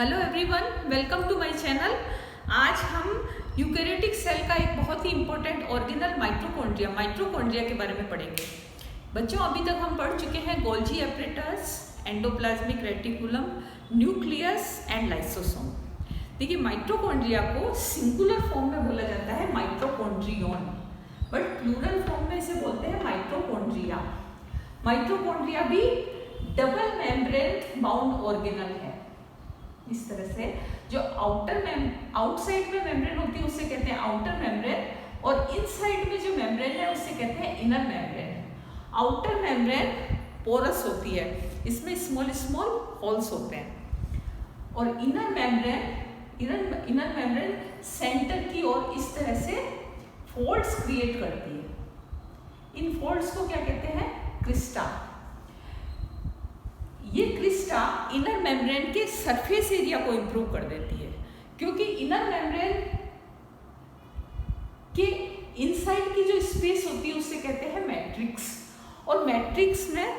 Hello everyone, welcome to my channel. आज हम eukaryotic cell का एक बहुत ही इंपॉर्टेंट ऑर्गेनल माइटोकॉन्ड्रिया के बारे में पढ़ेंगे। बच्चों, अभी तक हम पढ़ चुके हैं Golgi apparatus, endoplasmic reticulum, nucleus and lysosome. देखिए, माइटोकॉन्ड्रिया को सिंगुलर फॉर्म में बोला जाता है माइटोकॉन्ड्रियन, बट प्लूरल फॉर्म में इसे बोलते हैं माइटोकॉन्ड्रिया। माइटोकॉन्ड्रिया भी डबल मेम्ब्रेन बाउंड ऑर्गेनल है। इस तरह से जो आउटसाइड में मेम्ब्रेन होती है उसे कहते हैं आउटर मेम्ब्रेन, और इनसाइड में जो मेम्ब्रेन है उसे कहते हैं inner membrane. Outer membrane porous होती है, इसमें स्मॉल स्मॉल होल्स होते हैं, और इनर मेम्ब्रेन सेंटर की ओर इस तरह से फोल्ड्स क्रिएट करती है। इन फोल्ड्स को क्या कहते हैं? क्रिस्टा। ये क्रिस्टा इनर मेम्ब्रेन के सरफेस एरिया को इंप्रूव कर देती है, क्योंकि इनर मेम्ब्रेन के इनसाइड की जो स्पेस होती है उसे कहते हैं मैट्रिक्स, और मैट्रिक्स में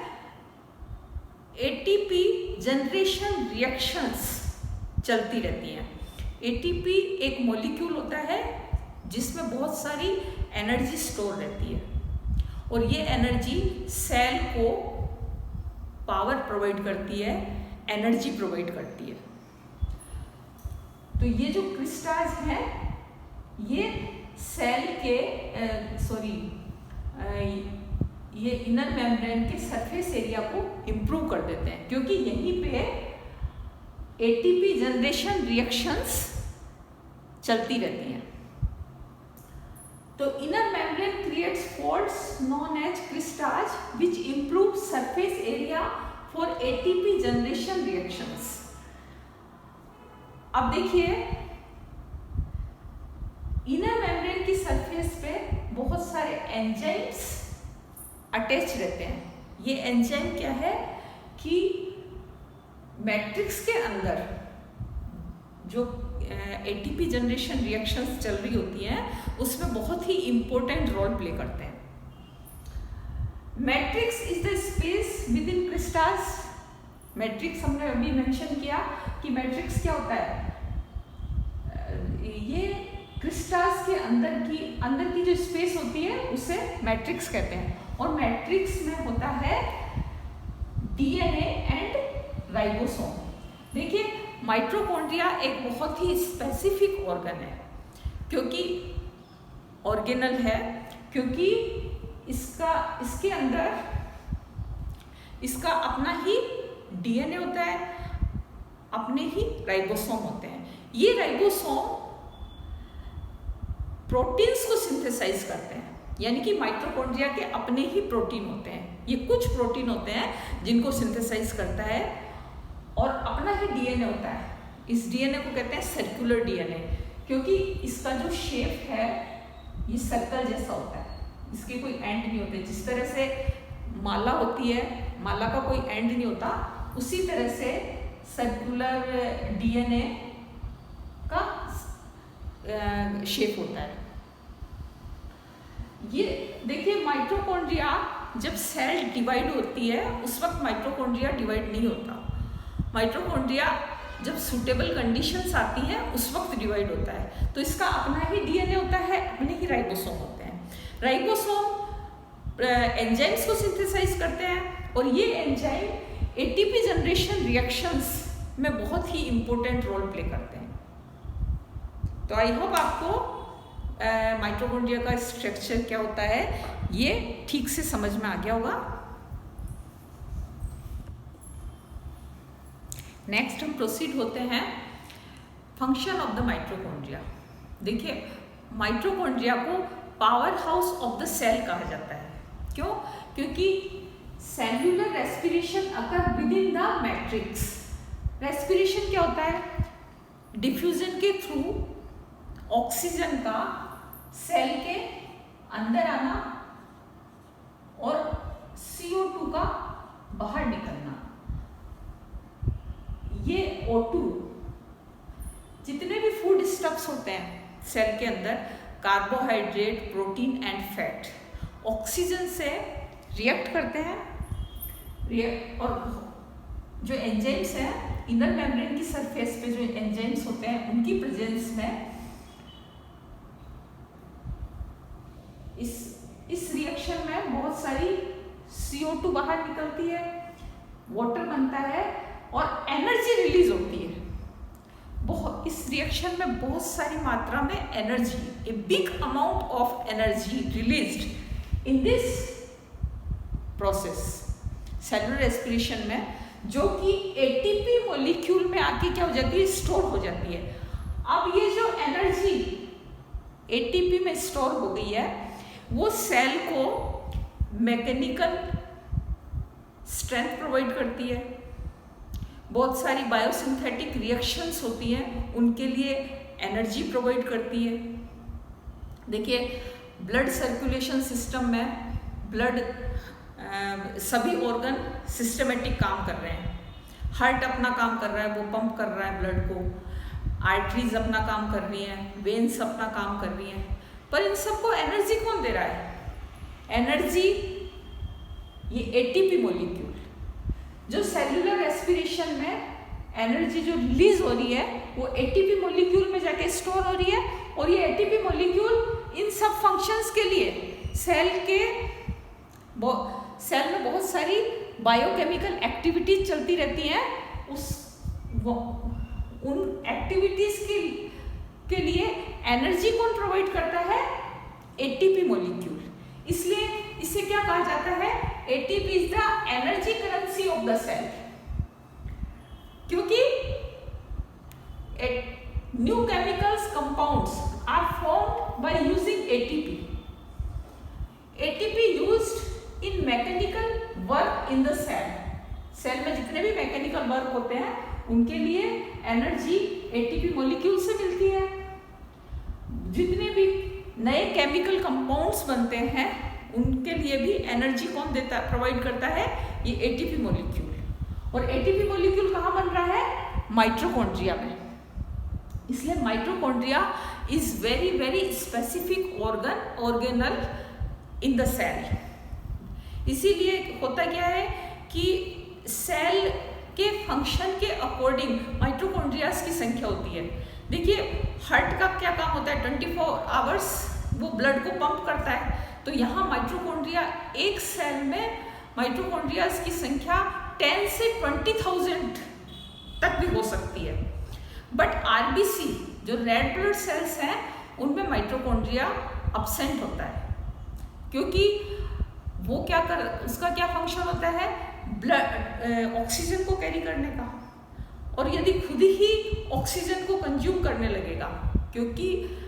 एटीपी जनरेशन रिएक्शंस चलती रहती हैं। एटीपी एक मॉलिक्यूल होता है जिसमें बहुत सारी एनर्जी स्टोर रहती है, और ये एनर्जी सेल को पावर प्रोवाइड करती है, एनर्जी प्रोवाइड करती है। तो ये जो क्रिस्टास हैं ये सेल के ये इनर मेम्ब्रेन के सरफेस एरिया को इंप्रूव कर देते हैं, क्योंकि यहीं पे एटीपी जनरेशन रिएक्शंस चलती रहती हैं। तो inner membrane creates folds known as cristae which improve surface area for ATP generation reactions. अब देखिए, इनर मेम्ब्रेन की सरफेस पे बहुत सारे एंजाइम्स अटैच रहते हैं। ये एंजाइम क्या है कि मैट्रिक्स के अंदर जो एटीपी जनरेशन रिएक्शंस चल रही होती हैं उसमें बहुत ही इंपॉर्टेंट रोल प्ले करते हैं। Matrix is the space within cristae. Matrix हमने अभी मेंशन किया कि मैट्रिक्स क्या होता है। ये क्रिस्टास के अंदर की जो स्पेस होती है उसे मैट्रिक्स कहते हैं, और मैट्रिक्स में होता है डीएनए एंड राइबोसोम। देखिए, माइटोकॉन्ड्रिया एक बहुत ही स्पेसिफिक ऑर्गन है, क्योंकि ऑर्गेनल है, क्योंकि इसके अंदर इसका अपना ही डीएनए होता है, अपने ही राइबोसोम होते हैं। ये राइबोसोम प्रोटीन्स को सिंथेसाइज करते हैं, यानी कि माइटोकॉन्ड्रिया के अपने ही प्रोटीन होते हैं। ये कुछ प्रोटीन होते हैं जिनको सिंथेसाइज करता है, और अपना ही डीएनए होता है। इस डीएनए को कहते हैं सर्कुलर डीएनए, क्योंकि इसका जो शेप है ये सर्कल जैसा होता है, इसके कोई एंड नहीं होते। जिस तरह से माला होती है, माला का कोई एंड नहीं होता, उसी तरह से सर्कुलर डीएनए का शेप होता है। ये देखिए, माइटोकॉन्ड्रिया जब सेल डिवाइड होती है उस वक्त माइटोकॉन्ड्रिया डिवाइड नहीं होता। माइटोकॉन्ड्रिया जब सूटेबल कंडीशंस आती हैं उस वक्त डिवाइड होता है। तो इसका अपना ही डीएनए होता है, अपने ही राइबोसोम होते हैं। राइबोसोम एंजाइम्स को सिंथेसाइज करते हैं, और ये एंजाइम एटीपी जनरेशन रिएक्शंस में बहुत ही इंपॉर्टेंट रोल प्ले करते हैं। तो आई होप आपको माइटोकॉन्ड्रिया का स्ट्रक्चर क्या होता है ये ठीक से समझ में आ गया होगा। नेक्स्ट हम प्रोसीड होते हैं फंक्शन ऑफ द माइटोकॉन्ड्रिया। देखिए, माइटोकॉन्ड्रिया को power house of the cell कहा जाता है। क्यों? क्योंकि cellular respiration occur within the matrix. Respiration क्या होता है? डिफ्यूजन के थ्रू ऑक्सीजन का सेल के अंदर आना और CO2 का बाहर निकलना। ये O2, जितने भी फूड स्टफ्स होते हैं सेल के अंदर, carbohydrate, protein and fat, oxygen से रिएक्ट करते हैं और जो एंजाइम्स हैं इनर मेम्ब्रेन की सरफेस पे जो एंजाइम्स होते हैं उनकी प्रेजेंस में इस रिएक्शन में बहुत सारी CO2 बाहर निकलती है, वाटर बनता है और एनर्जी रिलीज होती है। बहुत इस रिएक्शन में बहुत सारी मात्रा में energy, a big amount of energy released in this process cellular respiration में, जो कि एटीपी मॉलिक्यूल में आके क्या हो जाती है, स्टोर हो जाती है। अब ये जो एनर्जी एटीपी में स्टोर हो गई है वो सेल को मैकेनिकल स्ट्रेंथ प्रोवाइड करती है, बहुत सारी बायोसिंथेटिक रिएक्शंस होती हैं उनके लिए एनर्जी प्रोवाइड करती है। देखिए ब्लड सर्कुलेशन सिस्टम में ब्लड सभी ऑर्गन सिस्टमेटिक काम कर रहे हैं। हार्ट अपना काम कर रहा है, वो पंप कर रहा है ब्लड को, आर्टरीज अपना काम कर रही हैं, वेन्स अपना काम कर रही हैं, पर इन सबको एनर्जी कौन दे रहा है? एनर्जी ये एटीपी मॉलिक्यूल, जो सेलुलर रेस्पिरेशन में एनर्जी जो रिलीज हो रही है वो एटीपी मॉलिक्यूल में जाके स्टोर हो रही है, और ये एटीपी मॉलिक्यूल इन सब फंक्शंस के लिए सेल में बहुत सारी बायोकेमिकल एक्टिविटीज चलती रहती हैं। उन एक्टिविटीज के लिए एनर्जी कौन प्रोवाइड करता है? ATP molecule. इसलिए इसे क्या कहा जाता है? ATP is the energy currency of the cell, क्योंकि new chemicals compounds are formed by using ATP. ATP used in mechanical work in the cell में जितने भी मैकेनिकल वर्क होते हैं उनके लिए एनर्जी एटीपी मॉलिक्यूल से मिलती है। जितने भी नए केमिकल कंपाउंड्स बनते हैं उनके लिए भी एनर्जी कौन देता है, प्रोवाइड करता है? ये एटीपी मॉलिक्यूल। और एटीपी मॉलिक्यूल कहाँ बन रहा है? माइटोकॉन्ड्रिया में। इसलिए mitochondria is very very specific organelle in the cell. इसीलिए होता क्या है कि सेल के फंक्शन के अकॉर्डिंग माइटोकॉन्ड्रियाज की संख्या होती है। देखिए हार्ट का क्या काम होता है? 24 आवर्स वो ब्लड को पंप करता है। तो यहाँ माइटोकॉन्ड्रिया, एक सेल में माइटोकॉन्ड्रियाज की संख्या 10 से 20,000 तक भी हो सकती है। बट आरबीसी जो रेड ब्लड सेल्स हैं उनमें माइटोकॉन्ड्रिया अब्सेंट होता है, क्योंकि वो उसका क्या फंक्शन होता है? ब्लड ऑक्सीजन को कैरी करने का, और यदि खुद ही ऑक्सीजन को कंज्यूम करने लगेगा, क्योंकि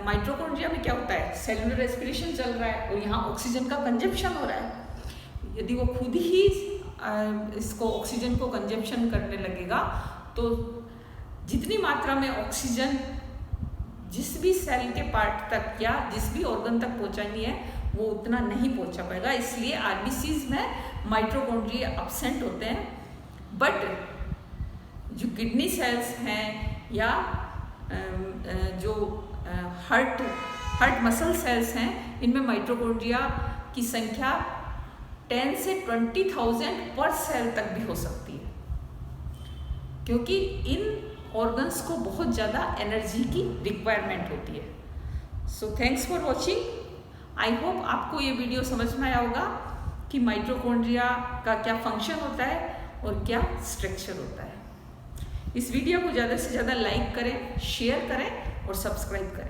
माइटोकॉन्ड्रिया में क्या होता है? सेलुलर रेस्पिरेशन चल रहा है और यहाँ ऑक्सीजन का कंजप्शन हो रहा है। यदि वो खुद ही इसको ऑक्सीजन को कंजप्शन करने लगेगा तो जितनी मात्रा में ऑक्सीजन जिस भी सेल के पार्ट तक या जिस भी ऑर्गन तक पहुँचानी है वो उतना नहीं पहुँचा पाएगा। इसलिए आरबीसीज में माइटोकॉन्ड्रिया अब्सेंट होते हैं। बट जो किडनी सेल्स हैं या जो हार्ट मसल सेल्स हैं इनमें माइटोकॉन्ड्रिया की संख्या 10 से 20,000 पर सेल तक भी हो सकती है, क्योंकि इन ऑर्गन्स को बहुत ज़्यादा एनर्जी की रिक्वायरमेंट होती है। So thanks for watching. I hope आपको ये वीडियो समझ में आया होगा कि माइटोकॉन्ड्रिया का क्या फंक्शन होता है और क्या स्ट्रक्चर होता है। इस वीडियो को ज़्यादा से ज़्यादा लाइक करें, शेयर करें और सब्सक्राइब करें।